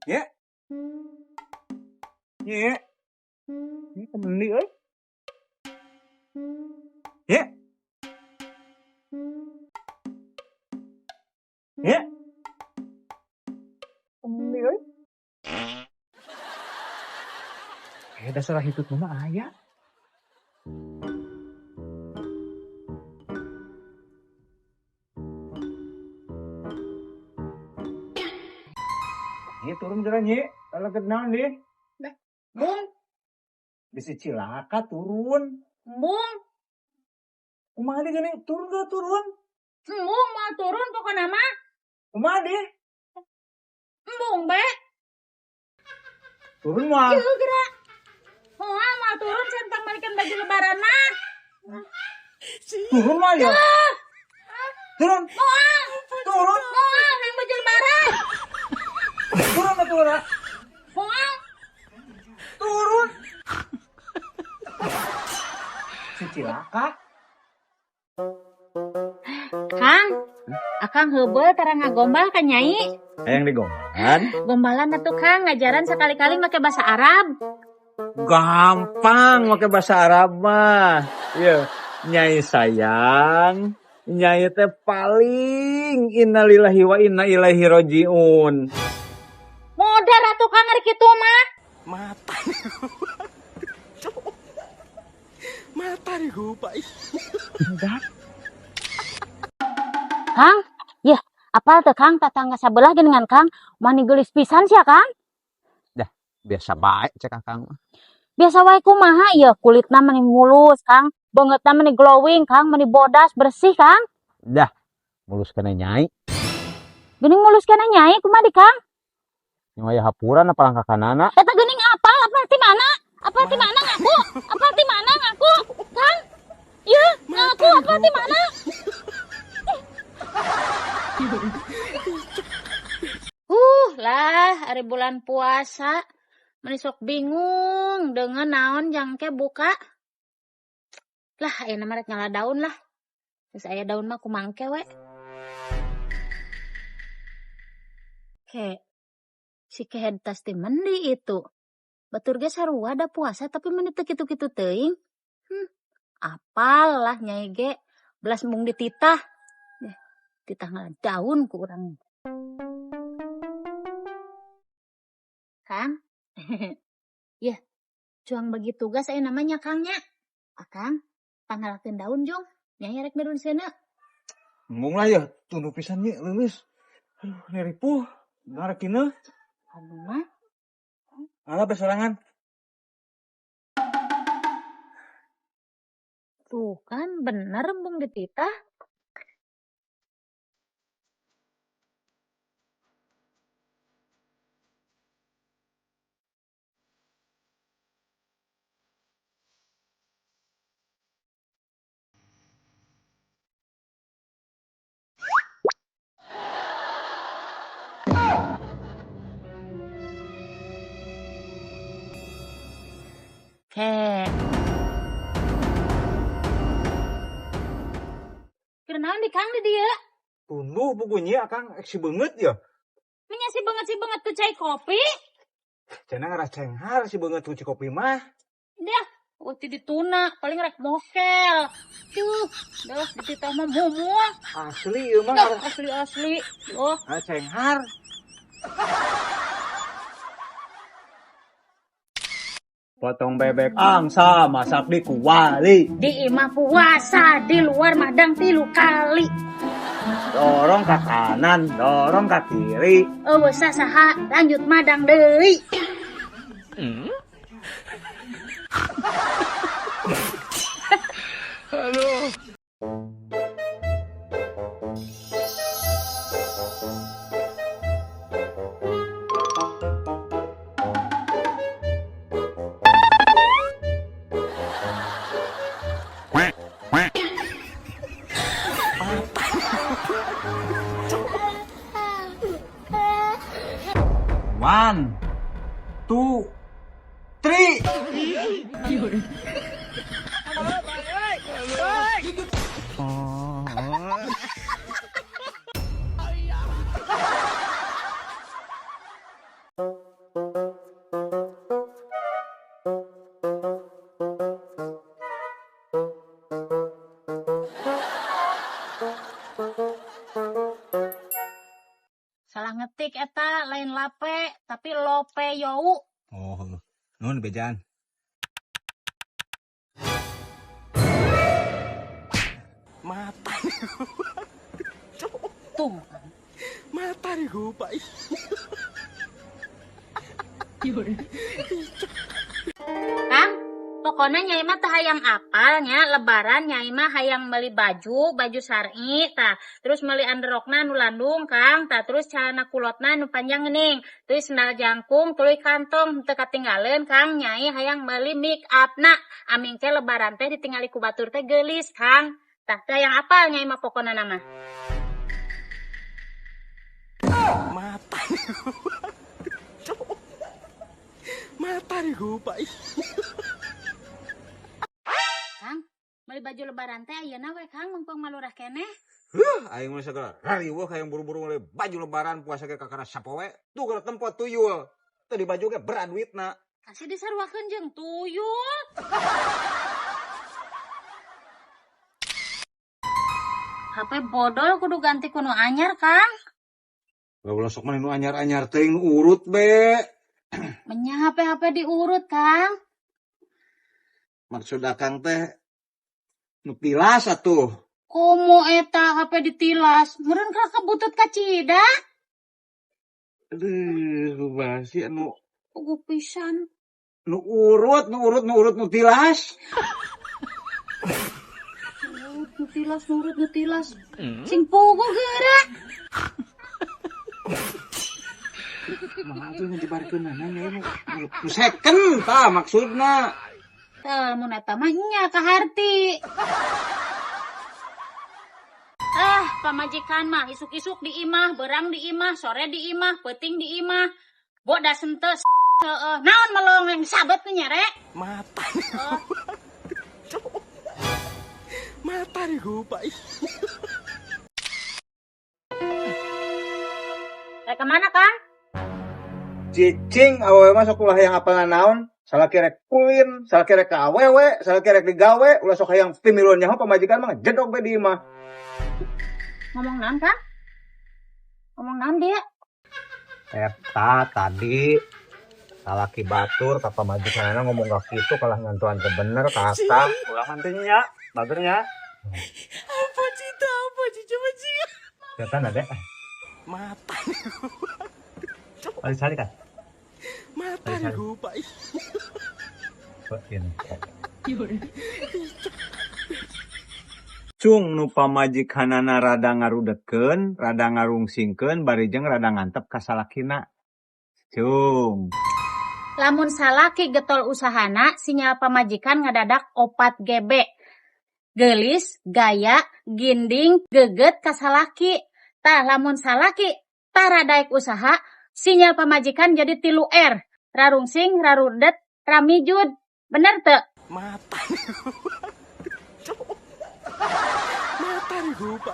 Ya. Ya. Ini temen li euy. Ya. Ya. Temen li euy. Dasar hitut mah aya. Ini turun jalan ye, kalau kenalan deh. Bung, Bisa cilaka turun. Bung, Kumaha deh gini, turun gak turun? Bung mau turun pokoknya mah. Kumaha deh? Bung be, Turun mah. yuk gerak. Mau turun centang balikan baju lebaran mah. Turun mah ya. Turun. Turun. Mau nang baju lebaran. Turun atau turun? Mau. Turun. Si cilaka. Kang, akang heubeuh tara ngagombal ka Nyai. Yang digombalan? Gombalan atuh Kang, ngajaran sekali-kali make bahasa Arab. Gampang pakai bahasa Arab mah. Iya, Nyai sayang. Nyai teh paling innalillahi wa inna ilaihi rajiun. Modal atuh Kang ari kitu mah. Mata nih gue pak. Kang, ya, apa teh Kang tetangga sebelah dengan Kang mani geulis pisan sia Kang? Biasa baik cek akang. Biasa wae kumaha ieu kulitna mani mulus Kang, beungeutna mani glowing Kang, mani bodas bersih Kang. Dah, mulus kena nyai. Geuning mulus kana Nyai kumaha di Kang? Nyai hapuran apa langkah kanana? Eta geuning apa ti mana? Apa ti mana ngaku? Apa ti mana ngaku? Kang? Ieu ngaku apa ti mana? Lah, hari bulan puasa. Mani sok bingung dengan naon jangke buka. Lah, ayeuna mah rek nyala daun lah. Geus aya daun mah kumangke we. Si kehed tas teh mendi itu. Batur ge sarua ada puasa tapi meuni teu kitu-kitu teuing. Apal lah Nyai ge. Belas embung dititah. Titah ngalah daun ku urang. Kang? Ya, cuang bagi tugas aya namanya Kangnya. Akang, panggalakeun daun jung. Nyai rek mirun seuna. Embung lah ya, tunu pisan ye leulis. Aduh, neripuh. Ngarekineuh. Anu mah Alah besorangan. tuh kan bener embung dititah. Kenaon di Kang di dieu? Tunu bukunya akang eksi banget ya. Nya si banget tuh cai kopi. Cenah ngarasa cenghar si banget cuci kopi mah. Dah, uti dituna, paling rek mokel. Dah dititah mah muah. Asli ieu mah Dah asli. Oh, cenghar. Potong bebek angsa masak di kuali. di imah puasa, di luar madang 3 kali. Dorong ke kanan, dorong ke kiri. Eueuh saha lanjut madang deui. One, two, three. ngetik eta lain lape, tapi lope yau. Oh, nun bejaan. Mata. Tuh. Mata nih lupa. Kang, pokoknya Nyai mah teh hayang apalnya lebaran Nyai mah hayang beli baju syar'i tah, terus beli underrokna nu landung Kang, tah terus celana kulotna nu panjang geuning, terus sendal jangkung, tuluy kantong teu katinggaleun Kang, Nyai hayang beli make upna, aming teh lebaran teh ditinggali ku batur teh geulis Kang. Tah teh hayang apal Nyai mah pokona nama. Mata. Mata nih lupa. Kang, beli baju lebaran teh ayeuna we Kang mumpung malurah keneh. Aing mah segala rariweuh hayang buru-buru beli baju lebaran puasa ge kakara sapoe. Tuh gara tempat tuyul. Teu di baju ge berat duitna. Kasih disaruakeun jeung tuyul. HP bodol kudu ganti kuno anyar Kang. Goblok sok mah nu anyar-anyar teuing nu urut be. Menya HP diurut Kang. Maksud akang teh nu pilas atuh. Komo eta HP ditilas, meureun kakak butut ka Cidah. Aduh, basi anu Puguh pisan. nu urut nu tilas. Nu tilas. Sing puguh geura. Mah atuh nyebarkeun nanya nu second tah maksudna. Tah mun eta mah nya ka harti. Pamajikan mah isuk-isuk di imah, berang di imah, sore di imah, peuting di imah. Boda sentes heueuh. Naon melong yang sabet teh nya rek? Mata. Mata nih lupa. Rek kemana Kang? Cicing awewe mah sok ulah hayang apal naon, salaki rek kulin, salaki rek ka awewe, salaki rek digawe, ulah sok hayang pimiluan nyaho pamajikan mah jedog be di imah. Ngomong naon Kang? Ngomong naon dia? Eta tadi salaki batur ka pamajikanna ngomong ka kitu kalah ngantuan teu bener kata. Ulah mantinya, baturnya. Apa cita coba cik. Ya kan Ade. Mata. Sekali kan. Mata nih lupa. Cung nu pamajikanana rada ngarudekeun, rada ngarungsingkeun, barijeng rada ngantep ka salakina. Cung. Lamun salaki getol usahana, sinyal pamajikan ngadadak 4 GB. Gelis, gaya, ginding, geget ka salaki. Tah lamun salaki taradaek usaha, sinyal pamajikan jadi 3 R. Rarungsing, rarudet, ramijud. Bener teu? Mata. Mata nih lupa.